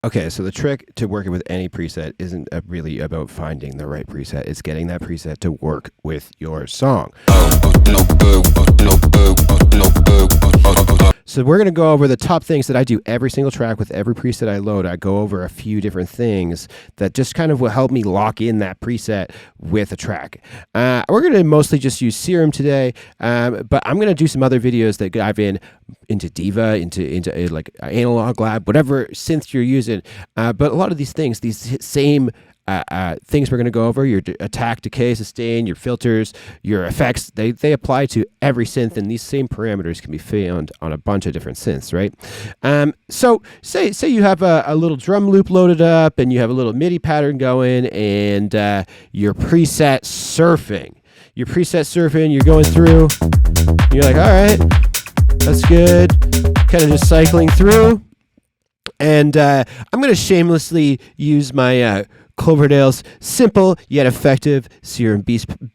Okay, so the trick to working with any preset isn't really about finding the right preset. It's getting that preset to work with your song. So we're going to go over the top things that I do every single track with every preset I load. I go over a few different things that just kind of will help me lock in that preset with a track. We're going to mostly just use Serum today, but I'm going to do some other videos that dive into Diva, into like Analog Lab, whatever synth you're using. But a lot of these things, these same things we're going to go over, your attack, decay, sustain, your filters, your effects, they apply to every synth, and these same parameters can be found on a bunch of different synths, right? So say you have a little drum loop loaded up, and you have a little MIDI pattern going, and your preset surfing. You're going through, you're like, all right, that's good, kind of just cycling through, and I'm going to shamelessly use my CLOVERDALE'S simple yet effective Serum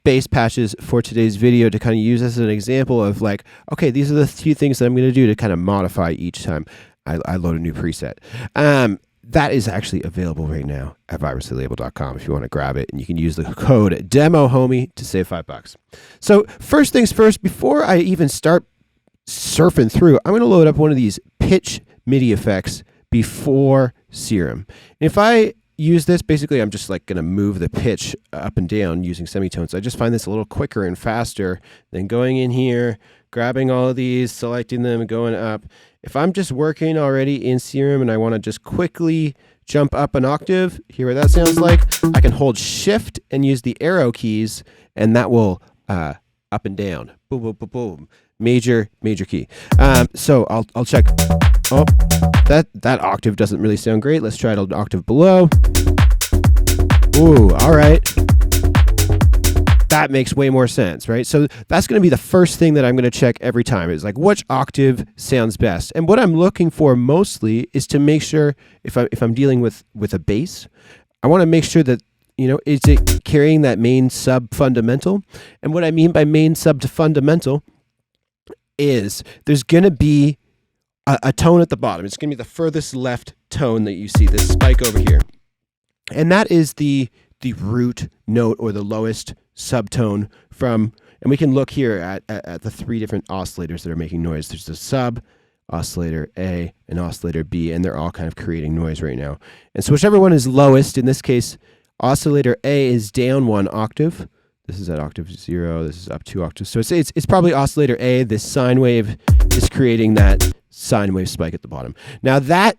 bass patches for today's video to kind of use as an example of like, okay, these are the few things that I'm going to do to kind of modify each time I load a new preset. That is actually available right now at viruslabel.com if you want to grab it, and you can use the code DEMOHOMIE to save $5. So first things first, before I even start surfing through, I'm going to load up one of these pitch MIDI effects before Serum. And if I use this, basically I'm just like going to move the pitch up and down using semitones. I just find this a little quicker and faster than going in here, grabbing all of these, selecting them, and going up. If I'm just working already in Serum and I want to just quickly jump up an octave, hear what that sounds like, I can hold Shift and use the arrow keys, and that will up and down. Boom, boom, boom, boom. Major key. So I'll check. Oh, that octave doesn't really sound great. Let's try it an octave below. Ooh, all right. That makes way more sense, right? So that's going to be the first thing that I'm going to check every time is like, which octave sounds best? And what I'm looking for mostly is to make sure if I'm dealing with a bass, I want to make sure that, you know, is it carrying that main sub fundamental? And what I mean by main sub to fundamental is there's going to be a tone at the bottom. It's going to be the furthest left tone that you see, this spike over here. And that is the root note or the lowest subtone from, and we can look here at the three different oscillators that are making noise. There's the sub, oscillator A, and oscillator B, and they're all kind of creating noise right now. And so whichever one is lowest, in this case, oscillator A is down 1 octave. This is at octave 0, this is up 2 octaves. So it's probably oscillator A. This sine wave is creating that sine wave spike at the bottom. Now that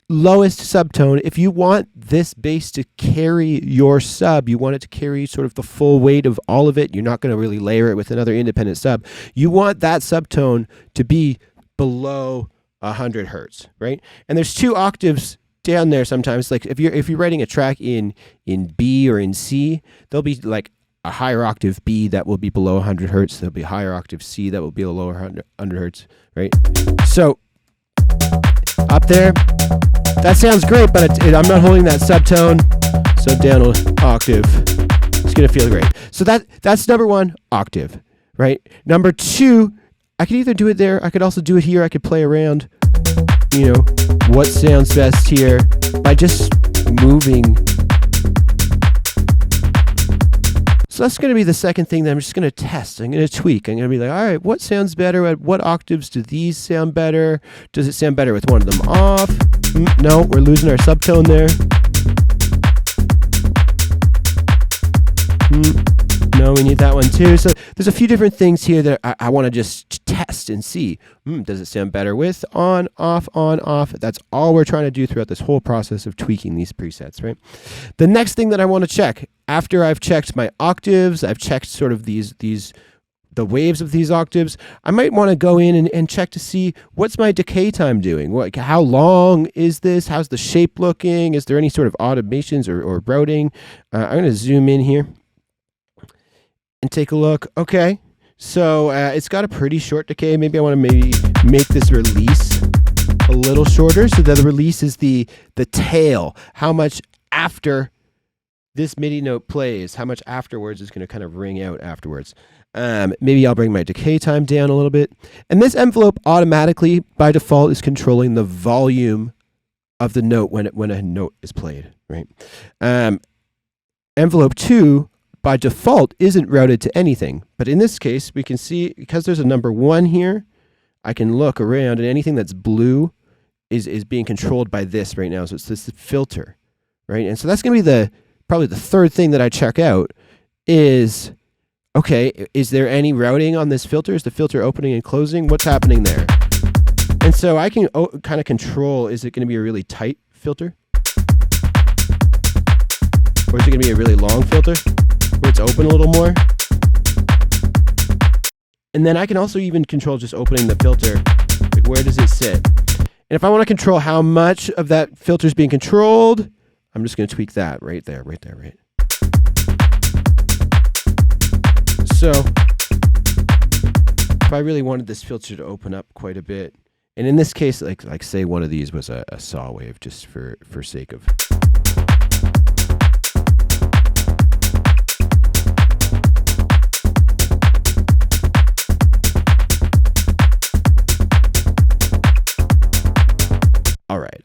lowest subtone, if you want this bass to carry your sub, you want it to carry sort of the full weight of all of it, you're not going to really layer it with another independent sub. You want that subtone to be below 100 hertz, right? And there's 2 octaves down there sometimes. Like if you're writing a track in B or in C, there'll be like a higher octave B that will be below 100 hertz. There'll be a higher octave C that will be below 100 hertz, right? So up there, that sounds great, but I'm not holding that subtone. So down an octave, it's gonna feel great. So that's number 1, octave, right? Number 2, I could either do it there, I could also do it here. I could play around, you know, what sounds best here by just moving. So that's going to be the second thing that I'm just going to test. I'm going to tweak. I'm going to be like, all right, what sounds better? At what octaves do these sound better? Does it sound better with one of them off? No, we're losing our subtone there. No, we need that one too. So there's a few different things here that I want to just test and see. Does it sound better with on, off, on, off? That's all we're trying to do throughout this whole process of tweaking these presets, right? The next thing that I want to check, after I've checked my octaves, I've checked sort of the waves of these octaves, I might want to go in and check to see what's my decay time doing. How long is this? How's the shape looking? Is there any sort of automations or routing? I'm going to zoom in here and take a look. Okay, so it's got a pretty short decay. Maybe I want to make this release a little shorter so that the release is the tail. How much after this MIDI note plays, how much afterwards is going to kind of ring out afterwards. Maybe I'll bring my decay time down a little bit. And this envelope automatically, by default, is controlling the volume of the note when a note is played, right? Envelope 2 by default isn't routed to anything, but in this case we can see, because there's a number 1 here, I can look around and anything that's blue is being controlled by this right now. So it's this filter, right? And so that's going to be probably the third thing that I check out is, okay, is there any routing on this filter? Is the filter opening and closing? What's happening there? And so I can kind of control, is it going to be a really tight filter? Or is it going to be a really long filter where it's open a little more? And then I can also even control just opening the filter, like where does it sit? And if I want to control how much of that filter is being controlled, I'm just going to tweak that right there, right. So if I really wanted this filter to open up quite a bit, and in this case, like say one of these was a saw wave, just for sake of.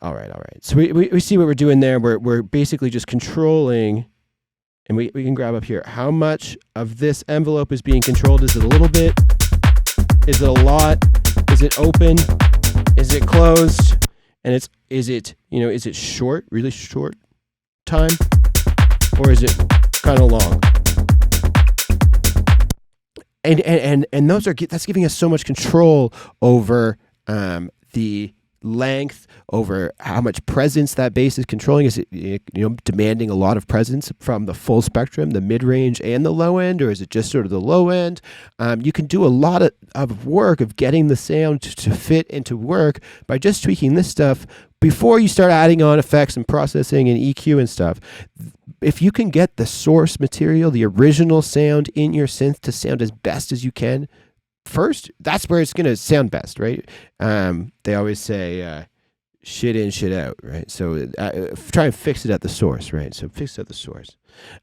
All right. So we see what we're doing there. We're basically just controlling, and we can grab up here. How much of this envelope is being controlled? Is it a little bit? Is it a lot? Is it open? Is it closed? And is it short, really short time? Or is it kind of long? And that's giving us so much control over the length, over how much presence that bass is controlling. Is it demanding a lot of presence from the full spectrum, the mid-range and the low end, or is it just sort of the low end? You can do a lot of work of getting the sound to fit and to work by just tweaking this stuff before you start adding on effects and processing and EQ and stuff. If you can get the source material, the original sound in your synth to sound as best as you can first, that's where it's going to sound best, right? They always say shit in, shit out, right? So try and fix it at the source, right? So fix it at the source.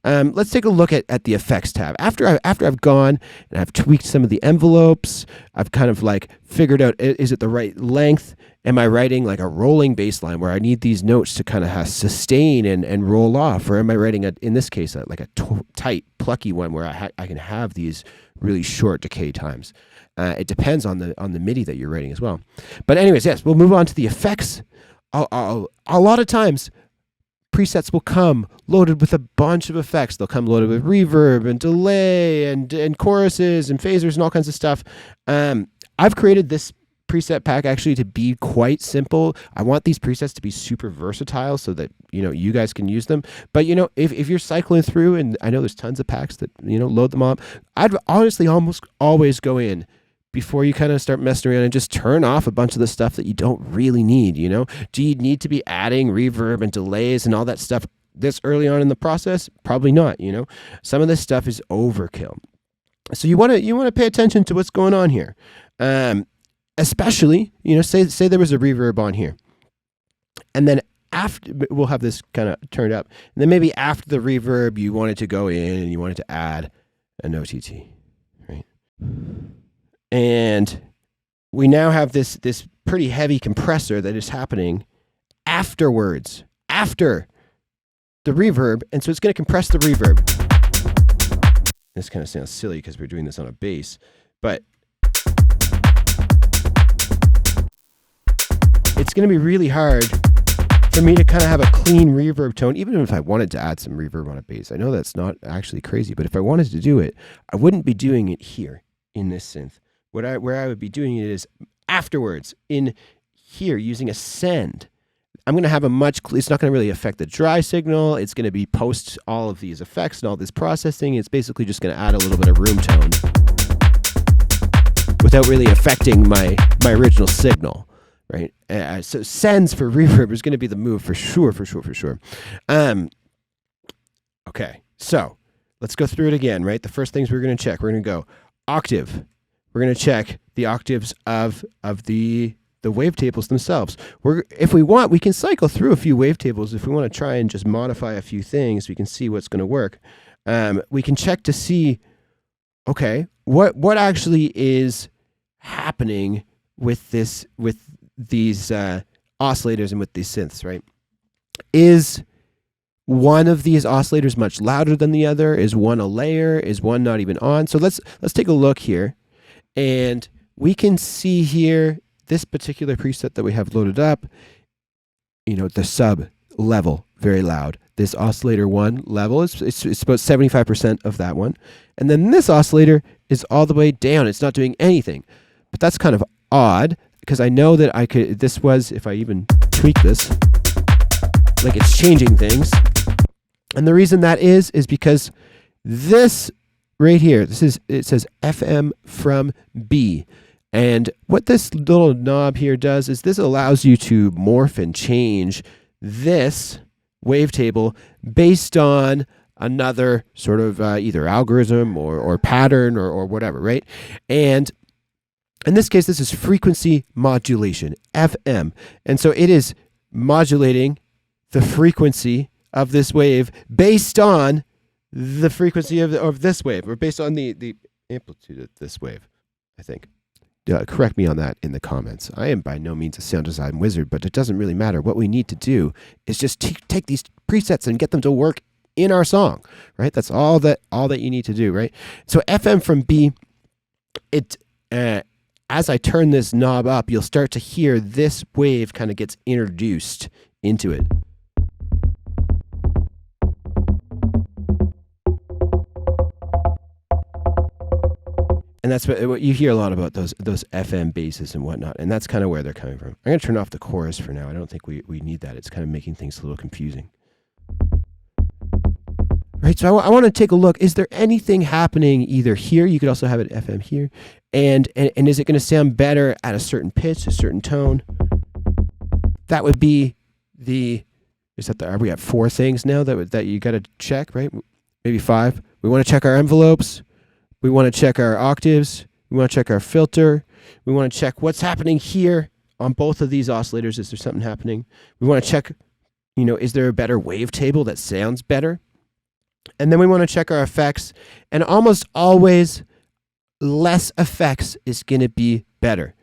Let's take a look at the effects tab. After I've gone and I've tweaked some of the envelopes, I've kind of like figured out, is it the right length? Am I writing like a rolling bass line where I need these notes to kind of sustain and roll off? Or am I writing, in this case, like a tight, plucky one where I can have these really short decay times? It depends on the MIDI that you're writing as well. But anyways, yes, we'll move on to the effects. A lot of times, presets will come loaded with a bunch of effects. They'll come loaded with reverb and delay and choruses and phasers and all kinds of stuff. I've created this preset pack actually to be quite simple. I want these presets to be super versatile so that you guys can use them. But if you're cycling through, and I know there's tons of packs that load them up, I'd honestly almost always go in before you kind of start messing around and just turn off a bunch of the stuff that you don't really need. Do you need to be adding reverb and delays and all that stuff this early on in the process? Probably not. Some of this stuff is overkill. So you want to pay attention to what's going on here. Especially, say there was a reverb on here, and then after, we'll have this kind of turned up, and then maybe after the reverb, you wanted to go in and you wanted to add an OTT, right? And we now have this pretty heavy compressor that is happening afterwards, after the reverb, and so it's going to compress the reverb. This kind of sounds silly because we're doing this on a bass, but it's going to be really hard for me to kind of have a clean reverb tone, even if I wanted to add some reverb on a bass. I know that's not actually crazy, but if I wanted to do it, I wouldn't be doing it here in this synth. Where I would be doing it is afterwards in here using a send. I'm going to have it's not going to really affect the dry signal. It's going to be post all of these effects and all this processing. It's basically just going to add a little bit of room tone without really affecting my original signal. Right, so sends for reverb is going to be the move for sure. Okay, so let's go through it again. Right, the first things we're going to check. We're going to go octave. We're going to check the octaves of the wavetables themselves. If we want, we can cycle through a few wavetables. If we want to try and just modify a few things, we can see what's going to work. We can check to see, okay, what actually is happening with these oscillators and with these synths, right? Is one of these oscillators much louder than the other? Is one a layer? Is one not even on? So let's take a look here, and we can see here this particular preset that we have loaded up, you know, the sub level, very loud. This oscillator 1 level it's about 75% of that one. And then this oscillator is all the way down. It's not doing anything. But that's kind of odd, because I know that I could, this was, if I even tweak this, like it's changing things. And the reason that is because this right here, it says FM from B. And what this little knob here does is this allows you to morph and change this wavetable based on another sort of either algorithm or pattern or whatever, right? And in this case, this is frequency modulation, FM. And so it is modulating the frequency of this wave based on the frequency of this wave, or based on the amplitude of this wave, I think. Correct me on that in the comments. I am by no means a sound design wizard, but it doesn't really matter. What we need to do is just take these presets and get them to work in our song, right? That's all that you need to do, right? So FM from B, as I turn this knob up, you'll start to hear this wave kind of gets introduced into it. And that's what you hear a lot about, those FM basses and whatnot, and that's kind of where they're coming from. I'm going to turn off the chorus for now. I don't think we need that. It's kind of making things a little confusing. Right, so I want to take a look. Is there anything happening either here? You could also have it FM here. And is it going to sound better at a certain pitch, a certain tone? That would be we have 4 things now that you got to check, right? Maybe 5. We want to check our envelopes. We want to check our octaves. We want to check our filter. We want to check what's happening here on both of these oscillators. Is there something happening? We want to check, you know, is there a better wavetable that sounds better? And then we want to check our effects. And almost always, less effects is going to be better.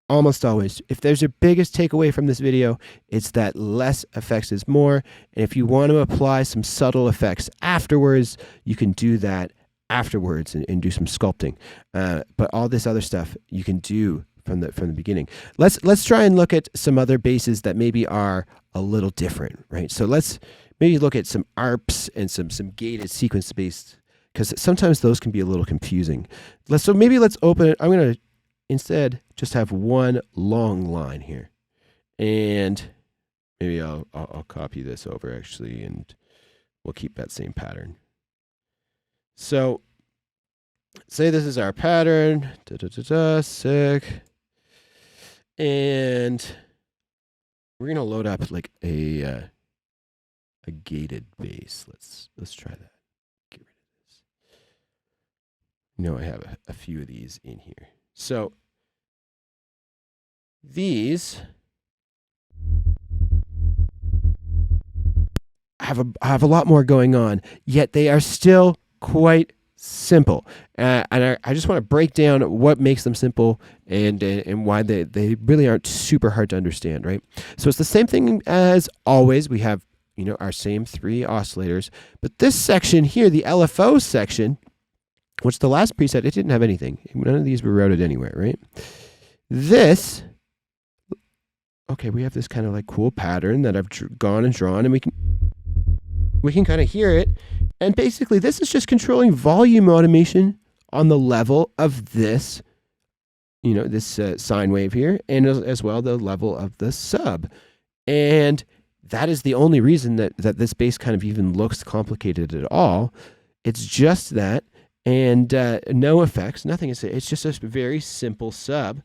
Almost always. If there's a biggest takeaway from this video, it's that less effects is more. And if you want to apply some subtle effects afterwards, you can do that afterwards and do some sculpting. But all this other stuff you can do from the beginning. Let's try and look at some other basses that maybe are a little different, right? So let's maybe look at some ARPs and some gated sequence based, because sometimes those can be a little confusing. So maybe let's open it. I'm going to instead just have one long line here, and maybe I'll copy this over actually, and we'll keep that same pattern. So say this is our pattern, sick, and we're going to load up like a gated bass. Let's try that. Get rid of this. You know, I have a few of these in here. So these have a lot more going on, yet they are still quite simple. And I just want to break down what makes them simple and why they really aren't super hard to understand, right? So it's the same thing as always. We have, you know, our same 3 oscillators, but this section here, the LFO section, which the last preset, it didn't have anything. None of these were routed anywhere, right? This, okay, we have this kind of like cool pattern that I've gone and drawn, and we can kind of hear it. And basically, this is just controlling volume automation on the level of this, you know, this sine wave here, and as well the level of the sub. And that is the only reason that this bass kind of even looks complicated at all. It's just that, and no effects, nothing. It's just a very simple sub.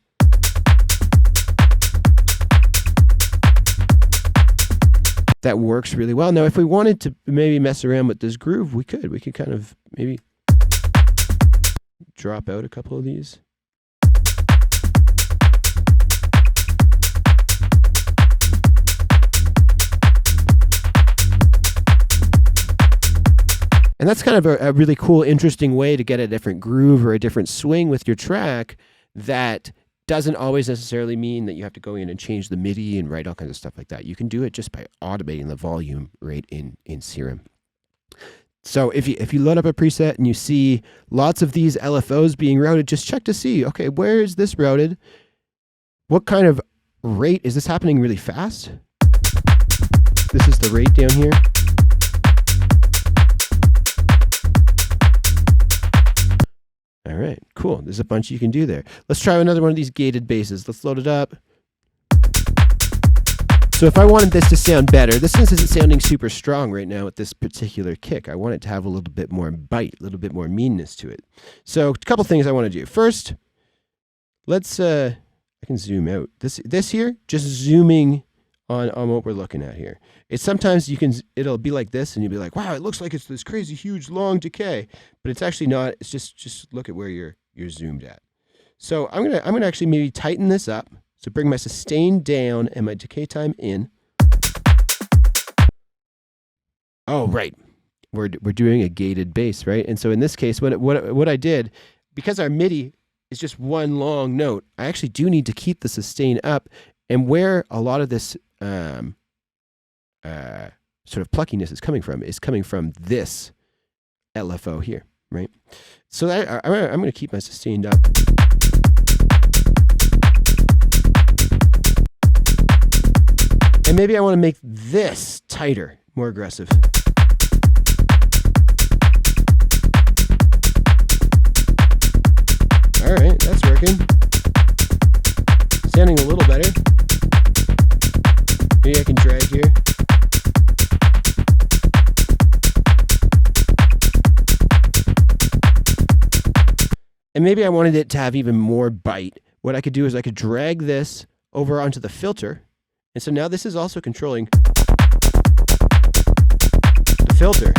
That works really well. Now, if we wanted to maybe mess around with this groove, we could. We could kind of maybe drop out a couple of these. And that's kind of a really cool, interesting way to get a different groove or a different swing with your track that Doesn't always necessarily mean that you have to go in and change the MIDI and write all kinds of stuff like that. You can do it just by automating the volume right in Serum. So if you load up a preset and you see lots of these LFOs being routed, just check to see, okay, where is this routed? What kind of rate? Is this happening really fast? This is the rate down here. All right, cool. There's a bunch you can do there. Let's try another one of these gated basses. Let's load it up. So if I wanted this to sound better, this isn't sounding super strong right now with this particular kick. I want it to have a little bit more bite, a little bit more meanness to it. So a couple things I want to do. First, let's, I can zoom out. This here, just zooming on what we're looking at here. It's sometimes it'll be like this and you'll be like, wow, it looks like it's this crazy, huge, long decay, but it's actually not. It's just look at where you're zoomed at. So I'm gonna actually maybe tighten this up. So bring my sustain down and my decay time in. Oh, right. We're doing a gated bass, right? And so in this case, what I did, because our MIDI is just one long note, I actually do need to keep the sustain up. And where a lot of this sort of pluckiness is coming from this LFO here, right? So I'm going to keep my sustained up. And maybe I want to make this tighter, more aggressive. All right, that's working. Sounding a little better. Maybe I can drag here. And maybe I wanted it to have even more bite. What I could do is I could drag this over onto the filter. And so now this is also controlling the filter.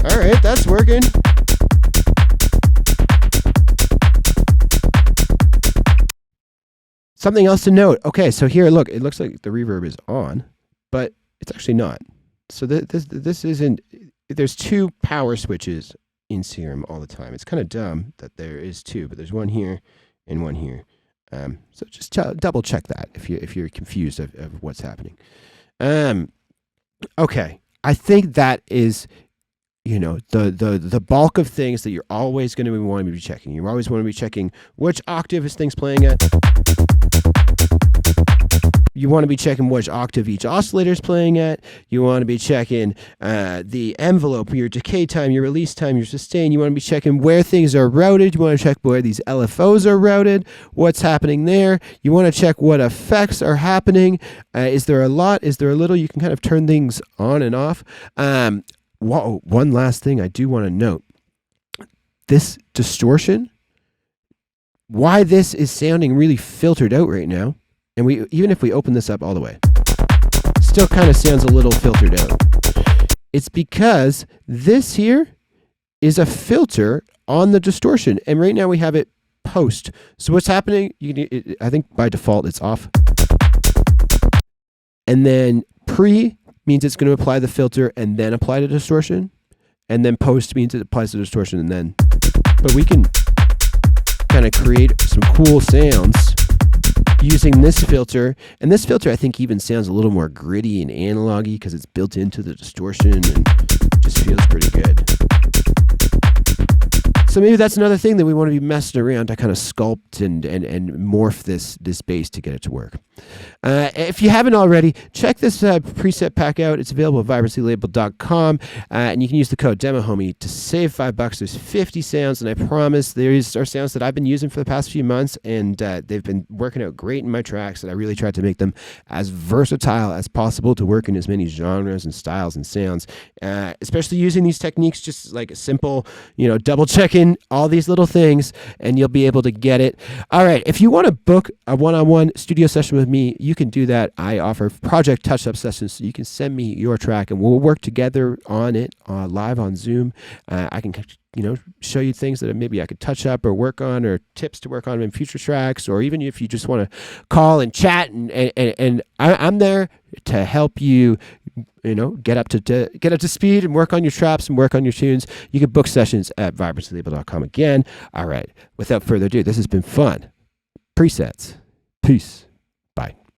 All right, that's working. Something else to note. Okay, so here, look, it looks like the reverb is on, but it's actually not. So this isn't, there's two power switches in Serum all the time. It's kind of dumb that there is two, but there's one here and one here. So just double check that if you're confused of what's happening. Okay, I think that is, you know, the bulk of things that you're always going to want to be checking. You always want to be checking which octave is things playing at. You want to be checking which octave each oscillator is playing at. You want to be checking the envelope, your decay time, your release time, your sustain. You want to be checking where things are routed. You want to check where these LFOs are routed, what's happening there. You want to check what effects are happening. Is there a lot? Is there a little? You can kind of turn things on and off. Whoa, one last thing I do want to note. This distortion, why this is sounding really filtered out right now, and even if we open this up all the way, still kind of sounds a little filtered out. It's because this here is a filter on the distortion, and right now we have it post. So what's happening, I think by default it's off. And then pre means it's going to apply the filter and then apply the distortion. And then post means it applies the distortion and then. But we can kind of create some cool sounds using this filter. And this filter, I think, even sounds a little more gritty and analog-y because it's built into the distortion and just feels pretty good. So maybe that's another thing that we want to be messing around to kind of sculpt and morph this bass to get it to work. If you haven't already, check this preset pack out. It's available at vibrancylabel.com, and you can use the code DEMOHOMIE to save $5. There's 50 sounds, and I promise these are sounds that I've been using for the past few months, and they've been working out great in my tracks, and I really tried to make them as versatile as possible to work in as many genres and styles and sounds, especially using these techniques, just like a simple, double checking in all these little things and you'll be able to get it. All right. If you want to book a one-on-one studio session with me, you can do that. I offer project touch-up sessions. So you can send me your track and we'll work together on it live on Zoom. I can show you things that maybe I could touch up or work on, or tips to work on in future tracks, or even if you just want to call and chat and I'm there to help you, get up to speed and work on your traps and work on your tunes. You can book sessions at vibrantlabel.com again. All right. Without further ado, this has been fun. Presets. Peace.